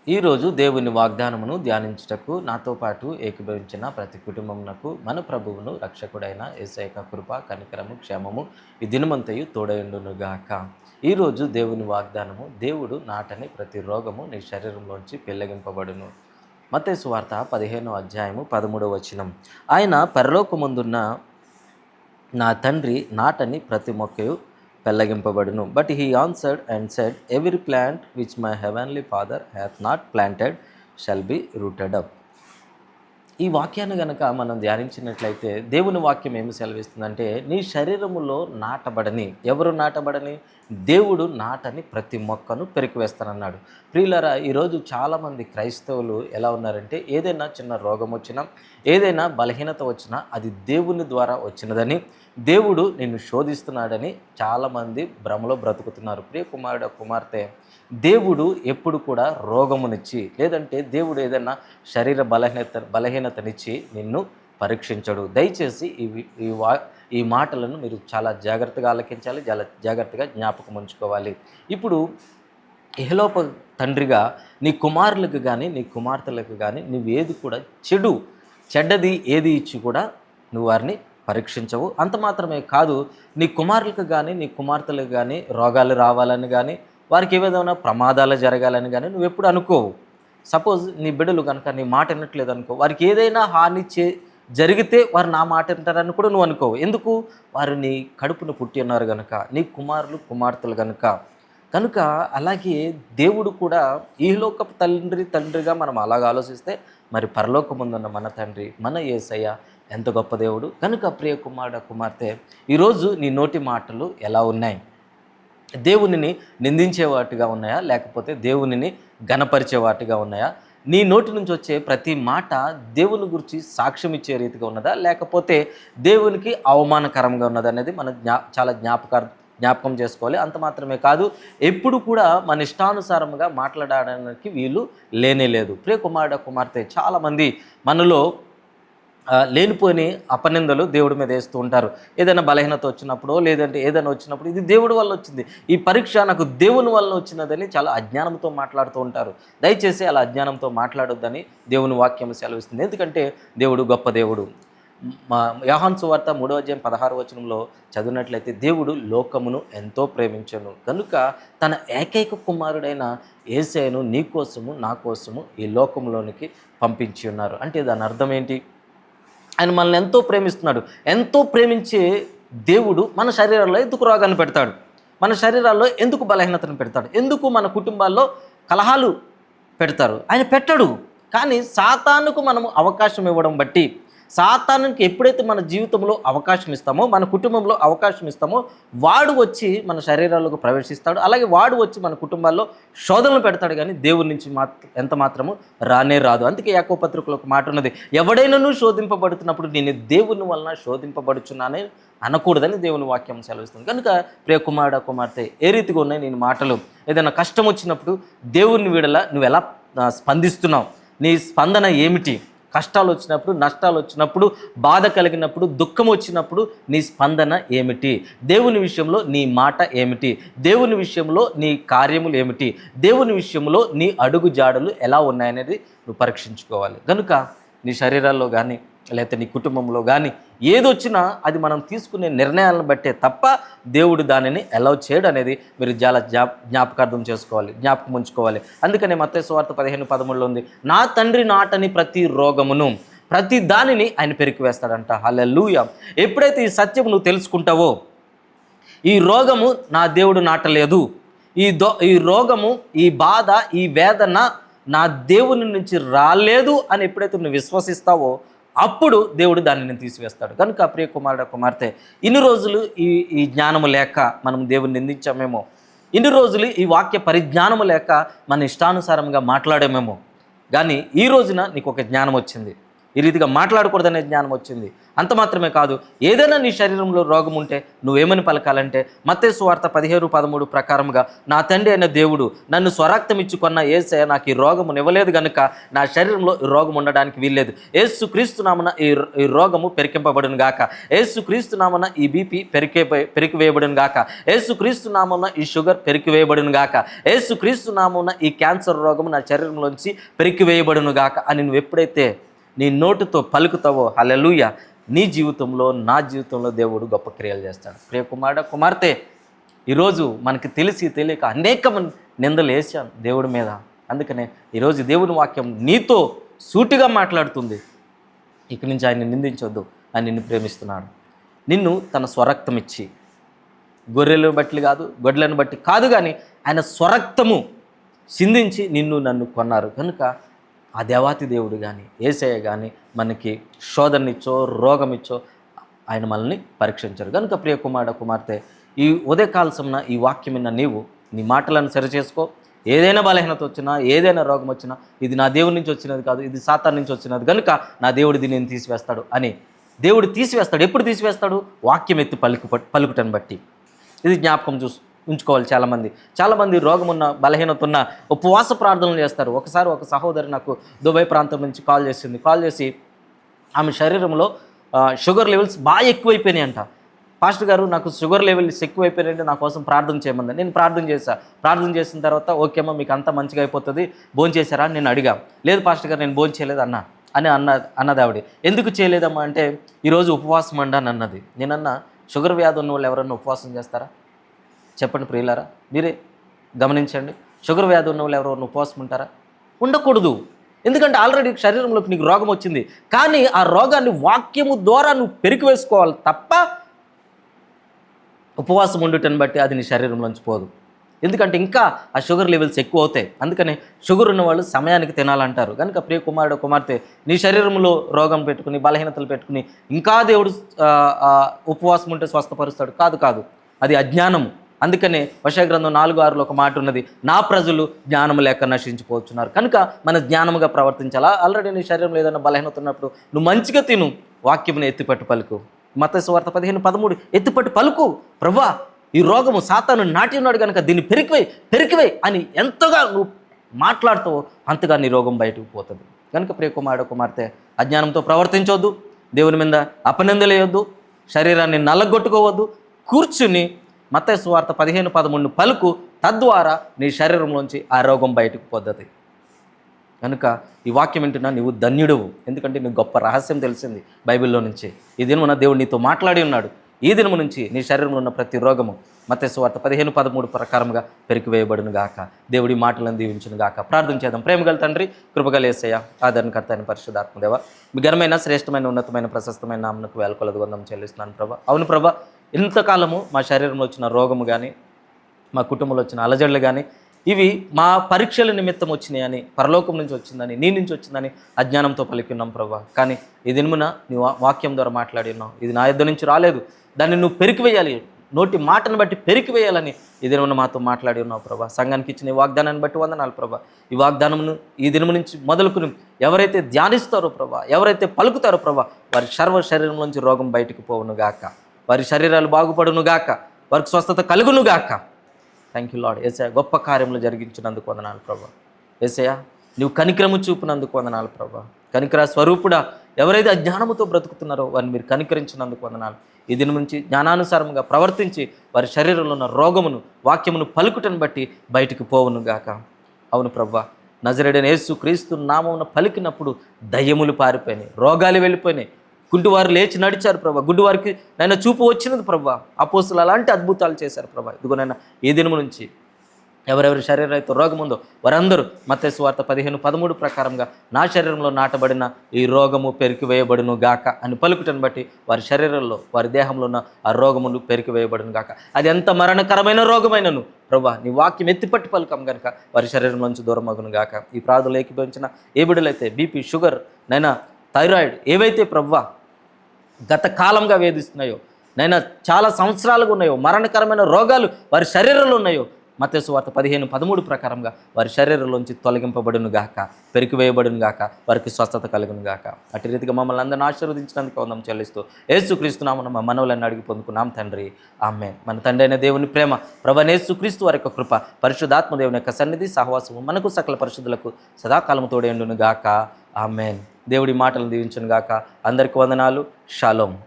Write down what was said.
ఈరోజు దేవుని వాగ్దానమును ధ్యానించుటకు నాతో పాటు ఏకీభవించిన ప్రతి కుటుంబమునకు మన ప్రభువును రక్షకుడైన యేసయ్య కృప కనికరము క్షేమము ఈ దినమంతయు తోడయుండునుగాక. ఈరోజు దేవుని వాగ్దానము, దేవుడు నాటని ప్రతి రోగము నీ శరీరంలోంచి పెళ్ళగింపబడును. మత్తయి సువార్త 15వ అధ్యాయము 13వ వచనం. ఆయన పరలోకమందున్న నా తండ్రి నాటని ప్రతి మొక్కయు పెళ్ళగింపబడును. But he answered and said, every plant which my heavenly father hath not planted shall be rooted up. ఈ వాక్యాన్ని గనక మనం ధ్యానించినట్లయితే దేవుని వాక్యం ఏమి సెలవిస్తుందంటే, నీ శరీరములో నాటబడని, ఎవరు నాటబడని? దేవుడు నాటని ప్రతి మొక్కను పెరికివేస్తానన్నాడు. ప్రియులారా, ఈరోజు చాలామంది క్రైస్తవులు ఎలా ఉన్నారంటే, ఏదైనా చిన్న రోగం వచ్చినా, ఏదైనా బలహీనత వచ్చినా అది దేవుని ద్వారా వచ్చినదని, దేవుడు నిన్ను శోధిస్తున్నాడని చాలామంది భ్రమలో బ్రతుకుతున్నారు. ప్రియ కుమారుడు కుమార్తె, దేవుడు ఎప్పుడు కూడా రోగమునిచ్చి, లేదంటే దేవుడు ఏదైనా శరీర బలహీనతనిచ్చి నిన్ను పరీక్షించడు. దయచేసి ఈ మాటలను మీరు చాలా జాగ్రత్తగా ఆలకించాలి, చాలా జాగ్రత్తగా జ్ఞాపకం ఉంచుకోవాలి. ఇప్పుడు ఇహలోక తండ్రిగా నీ కుమారులకు కానీ నీ కుమార్తెలకు కానీ నువ్వేది కూడా చెడ్డది ఏది ఇచ్చి కూడా నువ్వు వారిని పరీక్షించవు. అంత మాత్రమే కాదు, నీ కుమారులకు కానీ నీ కుమార్తెలకు కానీ రోగాలు రావాలని కానీ, వారికి ఏదైనా ప్రమాదాలు జరగాలని కానీ నువ్వు ఎప్పుడు అనుకోవు. సపోజ్ నీ బిడ్డలు కనుక నీ మాట వినట్లేదు అనుకో, వారికి ఏదైనా హాని జరిగితే వారు నా మాట వింటారని కూడా నువ్వు అనుకోవు. ఎందుకు? వారు నీ కడుపును పుట్టి ఉన్నారు కనుక, నీ కుమారులు కుమార్తెలు కనుక అలాగే దేవుడు కూడా ఈలోకపు తండ్రిగా మనం అలాగ ఆలోచిస్తే, మరి పరలోకముందున్న మన తండ్రి మన యేసయ్య ఎంత గొప్ప దేవుడు. కనుక ప్రియ కుమారుడు కుమార్తె, ఈరోజు నీ నోటి మాటలు ఎలా ఉన్నాయి? దేవునిని నిందించే వాటిగా ఉన్నాయా, లేకపోతే దేవునిని ఘనపరిచే వాటిగా ఉన్నాయా? నీ నోటి నుంచి వచ్చే ప్రతి మాట దేవుని గురించి సాక్ష్యం ఇచ్చే రీతిగా ఉన్నదా, లేకపోతే దేవునికి అవమానకరంగా ఉన్నదా అనేది మనం చాలా జ్ఞాపకం చేసుకోవాలి. అంత మాత్రమే కాదు, ఎప్పుడు కూడా మన ఇష్టానుసారంగా మాట్లాడడానికి వీలు లేనేలేదు. ప్రియ కుమారుడు కుమార్తె, చాలామంది మనలో లేనిపోని అపనిందలు దేవుడి మీద వేస్తూ ఉంటారు. ఏదైనా బలహీనత వచ్చినప్పుడు, లేదంటే ఏదైనా వచ్చినప్పుడు, ఇది దేవుడి వల్ల వచ్చింది, ఈ పరీక్ష నాకు దేవుని వల్ల వచ్చినదని చాలా అజ్ఞానంతో మాట్లాడుతూ ఉంటారు. దయచేసి అలా అజ్ఞానంతో మాట్లాడొద్దని దేవుని వాక్యం సెలవిస్తుంది. ఎందుకంటే దేవుడు గొప్ప దేవుడు. యోహాను సువార్త 3వ అధ్యాయం 16వ వచనంలో చదివినట్లయితే, దేవుడు లోకమును ఎంతో ప్రేమించెను కనుక తన ఏకైక కుమారుడైన యేసయ్యను నీ కోసము నా కోసము ఈ లోకంలోనికి పంపించి ఉన్నారు. అంటే దాని అర్థం ఏంటి? ఆయన మనల్ని ఎంతో ప్రేమిస్తున్నాడు. ఎంతో ప్రేమించే దేవుడు మన శరీరాల్లో ఎందుకు రోగాన్ని పెడతాడు? మన శరీరాల్లో ఎందుకు బలహీనతను పెడతాడు? ఎందుకు మన కుటుంబాల్లో కలహాలు పెడతారు? ఆయన పెట్టడు. కానీ సాతానుకు మనము అవకాశం ఇవ్వడం బట్టి, సాతానుకి ఎప్పుడైతే మన జీవితంలో అవకాశం ఇస్తామో, మన కుటుంబంలో అవకాశం ఇస్తామో, వాడు వచ్చి మన శరీరాలకు ప్రవేశిస్తాడు. అలాగే వాడు వచ్చి మన కుటుంబాల్లో శోధనలు పెడతాడు. కానీ దేవుడి నుంచి ఎంత మాత్రము రానే రాదు. అందుకే యాకోబు పత్రికలో ఒక మాట ఉన్నది, ఎవడైనాను శోధింపబడుతున్నప్పుడు నేను దేవుని వలన శోధింపబడుచున్నానే అనకూడదని దేవుని వాక్యం సెలవిస్తుంది. కనుక ప్రియ కుమారుడు కుమార్తె, ఏ రీతిగా ఉన్నాయి నేను మాటలు? ఏదైనా కష్టం వచ్చినప్పుడు దేవుని వీడల నువ్వు ఎలా స్పందిస్తున్నావు? నీ స్పందన ఏమిటి? కష్టాలు వచ్చినప్పుడు, నష్టాలు వచ్చినప్పుడు, బాధ కలిగినప్పుడు, దుఃఖం వచ్చినప్పుడు నీ స్పందన ఏమిటి? దేవుని విషయంలో నీ మాట ఏమిటి? దేవుని విషయంలో నీ కార్యములు ఏమిటి? దేవుని విషయంలో నీ అడుగు జాడలు ఎలా ఉన్నాయనేది నువ్వు పరీక్షించుకోవాలి. కనుక నీ శరీరాల్లో కానీ, లేకపోతే నీ కుటుంబంలో కానీ ఏదొచ్చినా అది మనం తీసుకునే నిర్ణయాలను బట్టే తప్ప దేవుడు దానిని అలౌ చేయడు అనేది మీరు చాలా జ్ఞాపకార్థం చేసుకోవాలి, జ్ఞాపకం ఉంచుకోవాలి. అందుకనే మత్తయి సువార్త 15:13 ఉంది, నా తండ్రి నాటని ప్రతి రోగమును, ప్రతి దానిని ఆయన పెరికివేస్తాడంట. హల్లెలూయా. ఎప్పుడైతే ఈ సత్యం నువ్వు తెలుసుకుంటావో, ఈ రోగము నా దేవుడు నాటలేదు, ఈ రోగము, ఈ బాధ, ఈ వేదన నా దేవుని నుంచి రాలేదు అని ఎప్పుడైతే నువ్వు విశ్వసిస్తావో, అప్పుడు దేవుడు దానిని తీసివేస్తాడు. కనుక ప్రియ కుమారుడు కుమార్తె, ఇన్ని రోజులు ఈ జ్ఞానము లేక మనం దేవుని నిందించామేమో, ఇన్ని రోజులు ఈ వాక్య పరిజ్ఞానము లేక మన ఇష్టానుసారంగా మాట్లాడామేమో, కానీ ఈ రోజున నీకు ఒక జ్ఞానం వచ్చింది. ఈ రీతిగా మాట్లాడకూడదనే జ్ఞానం వచ్చింది. అంత మాత్రమే కాదు, ఏదైనా నీ శరీరంలో రోగం ఉంటే నువ్వేమని పలకాలంటే మత్తయి సువార్త 15:13 ప్రకారంగా, నా తండ్రి అయిన దేవుడు నన్ను స్వరక్తం ఇచ్చుకున్న యేసయ్య నాకు ఈ రోగము ఇవ్వలేదు గనుక నా శరీరంలో ఈ రోగం ఉండడానికి వీల్లేదు. యేసు క్రీస్తు నామమున ఈ రోగము పెరికింపబడును గాక. యేసు క్రీస్తు నామమున ఈ బీపీ పెరికివేయబడును గాక. యేసు క్రీస్తు నామమున ఈ షుగర్ పెరికివేయబడును గాక. యేసు క్రీస్తు నామమున ఈ క్యాన్సర్ రోగము నా శరీరంలోంచి పెరికివేయబడును గాక అని నువ్వు ఎప్పుడైతే నీ నోటితో పలుకుతావో, హల్లెలూయా, నీ జీవితంలో నా జీవితంలో దేవుడు గొప్ప క్రియలు చేస్తాడు. ప్రియ కుమారుడా, కుమార్తె, ఈరోజు మనకి తెలిసి తెలియక అనేక నిందలు వేసాం దేవుడి మీద. అందుకనే ఈరోజు దేవుని వాక్యం నీతో సూటిగా మాట్లాడుతుంది. ఇక్కడి నుంచి ఆయన నిందించొద్దు, ఆయన నిన్ను ప్రేమిస్తున్నాడు. నిన్ను తన స్వరక్తం ఇచ్చి, గొర్రెలను బట్టి కాదు, గొడ్లను బట్టి కాదు, కానీ ఆయన స్వరక్తము సిందించి నిన్ను నన్ను కొన్నారు కనుక ఆ దేవాతి దేవుడు కానీ యేసయ్య కానీ మనకి శోధననిచ్చో రోగమిచ్చో ఆయన మనల్ని పరీక్షించరు. కనుక ప్రియ కుమారుడు కుమార్తె, ఈ ఉదయకాల సమన ఈ వాక్యం విన్న నీవు నీ మాటలను సరిచేసుకో. ఏదైనా బలహీనత వచ్చినా, ఏదైనా రోగం వచ్చినా, ఇది నా దేవుడి నుంచి వచ్చినది కాదు, ఇది సాతాను నుంచి వచ్చినది కనుక నా దేవుడు దీనిని తీసివేస్తాడు అని దేవుడు తీసివేస్తాడు. ఎప్పుడు తీసివేస్తాడు? వాక్యం ఎత్తి పలుకుటను బట్టి. ఇది జ్ఞాపకం ఉంచుకోవాలి. చాలామంది రోగం ఉన్న, బలహీనత ఉన్న ఉపవాస ప్రార్థనలు చేస్తారు. ఒకసారి ఒక సహోదరి నాకు దుబాయ్ ప్రాంతం నుంచి కాల్ చేసి ఆమె శరీరంలో షుగర్ లెవెల్స్ బాగా ఎక్కువైపోయినాయి అంట. పాస్టర్ గారు, నాకు షుగర్ లెవెల్స్ ఎక్కువైపోయినాయంటే నా కోసం ప్రార్థన చేయమంది. నేను ప్రార్థన చేసిన తర్వాత, ఓకేమ్మా మీకు అంతా మంచిగా అయిపోతుంది, భోజనం చేశారా అని నేను అడిగా. లేదు పాస్టర్ గారు, నేను భోజనం చేయలేదు అన్నది ఆవిడ. ఎందుకు చేయలేదమ్మా అంటే, ఈరోజు ఉపవాసం అండి అని అన్నది. నేనన్నా, షుగర్ వ్యాధి ఉన్న వాళ్ళు ఎవరన్నా ఉపవాసం చేస్తారా? చెప్పండి ప్రియులారా, మీరే గమనించండి. షుగర్ వ్యాధి ఉన్న వాళ్ళు ఎవరైనా ఉపవాసం ఉంటారా? ఉండకూడదు. ఎందుకంటే ఆల్రెడీ శరీరంలోకి నీకు రోగం వచ్చింది. కానీ ఆ రోగాన్ని వాక్యము ద్వారా నువ్వు పెరికి వేసుకోవాలి తప్ప ఉపవాసం ఉండుటని బట్టి అది నీ శరీరంలోంచి పోదు. ఎందుకంటే ఇంకా ఆ షుగర్ లెవెల్స్ ఎక్కువ అవుతాయి. అందుకని షుగర్ ఉన్న వాళ్ళు సమయానికి తినాలంటారు. కనుక ప్రియ కుమారుడు కుమార్తె, నీ శరీరంలో రోగం పెట్టుకుని, బలహీనతలు పెట్టుకుని ఇంకా దేవుడు ఉపవాసం ఉంటే స్వస్థపరుస్తాడు కాదు, అది అజ్ఞానము. అందుకనే యెషయా గ్రంథం 4:6లో ఒక మాట ఉన్నది, నా ప్రజలు జ్ఞానము లేక నశించిపోతున్నారు. కనుక మన జ్ఞానముగా ప్రవర్తించాలా. ఆల్రెడీ నీ శరీరంలో ఏదైనా బలహీనత ఉన్నప్పుడు నువ్వు మంచిగా తిను, వాక్యమును ఎత్తిపట్టు పలుకు. మత్తయి సువార్త 15:13 ఎత్తిపట్టు పలుకు, ప్రభువా ఈ రోగము సాతాను నాటి ఉన్నాడు కనుక దీన్ని పెరికివే అని ఎంతగా నువ్వు మాట్లాడుతావో అంతగా నీ రోగం బయటకు పోతుంది. కనుక ప్రియ కుమారుడు కుమార్తె, అజ్ఞానంతో ప్రవర్తించవద్దు, దేవుని మీద అపనిందలేయొద్దు, శరీరాన్ని నల్లగొట్టుకోవద్దు. కూర్చుని మత్తయి సువార్త 15:13 పలుకు, తద్వారా నీ శరీరంలోంచి ఆ రోగం బయటకు పోతుంది. కనుక ఈ వాక్యం వింటున్నా నీవు ధన్యుడువు. ఎందుకంటే నీకు గొప్ప రహస్యం తెలిసింది బైబిల్లో నుంచి. ఈ దినమున దేవుడు నీతో మాట్లాడి ఉన్నాడు. ఈ దినము నుంచి నీ శరీరంలో ఉన్న ప్రతి రోగము మత్తయి సువార్త 15:13 ప్రకారంగా పెరికివేయబడును గాక. దేవుడి మాటలను దీవించును గాక. ప్రార్థన చేద్దాం. ప్రేమగల తండ్రి, కృపగల యేసయ్య, ఆదరణకర్త అయిన పరిశుద్ధాత్మదేవ, మీ ఘనమైన, శ్రేష్టమైన, ఉన్నతమైన, ప్రశస్తమైన నామమునకు వేలకొలది వందనం చెల్లిస్తున్నాను ప్రభా. అవును ప్రభా, ఇంతకాలము మా శరీరంలో వచ్చిన రోగము కానీ, మా కుటుంబంలో వచ్చిన అలజడులు కానీ, ఇవి మా పరీక్షల నిమిత్తం వచ్చినాయని, పరలోకం నుంచి వచ్చిందని, నీ నుంచి వచ్చిందని అజ్ఞానంతో పలికిన్నాం ప్రభా. కానీ ఈ దినమున నీ వాక్యం ద్వారా మాట్లాడి ఉన్నావు. ఇది నా యొద్ద నుంచి రాలేదు, దాన్ని నువ్వు పెరికివేయాలి, నోటి మాటను బట్టి పెరికివేయాలని ఈ దినమున మాతో మాట్లాడి ఉన్నావు ప్రభా. సంఘానికి ఇచ్చిన ఈ వాగ్దానాన్ని బట్టి వందనాలు ప్రభా. ఈ వాగ్దానమును ఈ దినము నుంచి మొదలుకుని ఎవరైతే ధ్యానిస్తారో ప్రభా, ఎవరైతే పలుకుతారో ప్రభా, వారి సర్వ శరీరంలోంచి రోగం బయటకు పోవును గాక, వారి శరీరాలు బాగుపడును గాక, వారికి స్వస్థత కలుగును గాక. Thank you lord. యేసయ్య, గొప్ప కార్యములు జరిగించినందుకు వందనాలు ప్రభా. యేసయ్య, నువ్వు కనికరము చూపినందుకు వందనాలు ప్రభా. కనికర స్వరూపుడా, ఎవరైతే అజ్ఞానముతో బ్రతుకుతున్నారో వారిని మీరు కనికరించినందుకు వందనాలు. ఈ దినం నుంచి జ్ఞానానుసారంగా ప్రవర్తించి వారి శరీరంలో ఉన్న రోగమును, వాక్యమును పలుకుటను బట్టి బయటికి పోవును గాక. అవును ప్రభా, నజరేయుడైన యేసు క్రీస్తు నామమున పలికినప్పుడు దయ్యములు పారిపోయినాయి, రోగాలు వెళ్ళిపోయినాయి, గుడ్డివారు లేచి నడిచారు ప్రభా. గుడ్డివారికి నైనా చూపు వచ్చినది ప్రభా. అపోస్తులు అలాంటి అద్భుతాలు చేశారు ప్రభా. ఇదిగోనైనా ఈ దినము నుంచి ఎవరెవరి శరీరం అయితే రోగం ఉందో వారందరూ మత్తయి సువార్త 15:13 ప్రకారంగా నా శరీరంలో నాటబడిన ఈ రోగము పెరికివేయబడును గాక అని పలుకుటను బట్టి వారి శరీరంలో, వారి దేహంలో ఉన్న ఆ రోగములు పెరికివేయబడును గాక. అది ఎంత మరణకరమైన రోగమైనను ప్రభా, నీ వాక్యం ఎత్తిపట్టి పలుకం కనుక వారి శరీరం నుంచి దూరం అగును గాక. ఈ ప్రార్థనలు ఏకీభవించిన ఏ బిడ్డలైతే బీపీ, షుగర్, నైనా థైరాయిడ్, ఏవైతే ప్రభా గత కాలంగా వేధిస్తున్నాయో, నైనా చాలా సంవత్సరాలుగా ఉన్నాయో, మరణకరమైన రోగాలు వారి శరీరంలో ఉన్నాయో, మత్తయి సువార్త 15:13 ప్రకారంగా వారి శరీరంలోంచి తొలగింపబడును గాక, పెరికివేయబడును గాక, వారికి స్వస్థత కలుగును గాక. అటు రీతిగా మమ్మల్ని అందరిని ఆశీర్వదించినందుకు వందనం చెల్లిస్తూ యేసుక్రీస్తు నామమున మా మనవులను అడిగి పొందుకున్నాం తండ్రి, ఆమేన్. మన తండ్రి అయిన దేవుని ప్రేమ, ప్రభువైన యేసుక్రీస్తు వారి యొక్క కృప, పరిశుద్ధాత్మ దేవుని యొక్క సన్నిధి సహవాసము మనకు సకల పరిశుద్ధులకు సదాకాలము తోడేండును గాక, ఆమేన్. దేవుడి మాటలను దీవించును గాక. అందరికి వందనాలు. షాలోమ్.